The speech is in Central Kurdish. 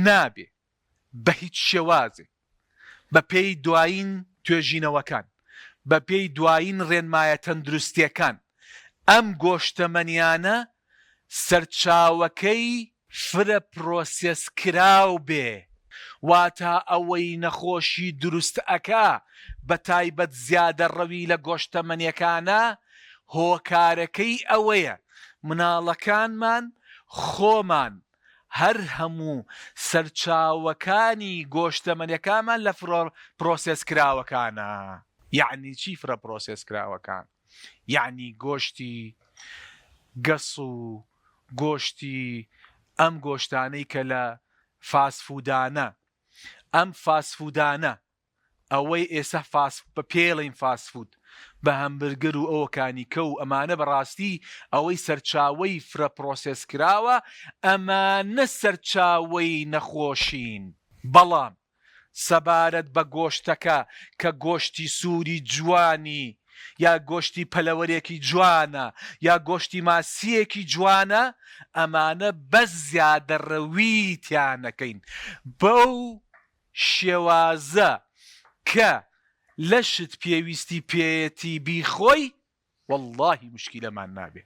نابێ بە هیچ شێوازێک بە پێی دوایین توێژینەوەکان بە پێی دوایین ڕێنمایە تەندروستیەکان ئەم گۆشتەمەنیانە سەرچاوەکەی فرە پرۆسێسکراو بێ واتە ئەوەی نەخۆشی دروست ئەکا بە تایبەت زیادە ڕەوی لە گۆشتەمەنیەکانە هۆکارەکەی ئەوەیە مناڵەکانمان خۆمان هەر هەموو سەرچاوەکانی گۆشتەمەنیەکانمان لە پرۆسێسکراوەکانە. یعنی چی فرە پرۆسێسکراوەکان؟ یعنی گۆشتی گەس و گۆشتی ئەم گۆشتانەی کە لە فاسفودانە ئەم فاسفودانە ئەوەی ئێستا بە پێڵین فاسفود بە هەمبرگر و ئەوەکانی کە و ئەمانە بەڕاستی ئەوەی سەرچاوەی فرە پرۆسێسکراوە ئەمانە سەرچاوەی نەخۆشین. بەڵام سەبارەت بە گۆشتەکە کە گۆشتی سووری جوانی یا گۆشتی پەلەوەرێکی جوانە یا گۆشتی ماسیەکی جوانە ئەمانە بەس زیادە ڕەویتیانەکەین بەو شێوازە کە لەشت پێویستی پێیەتی بیخۆی واللهی مشکلەمان نابێ.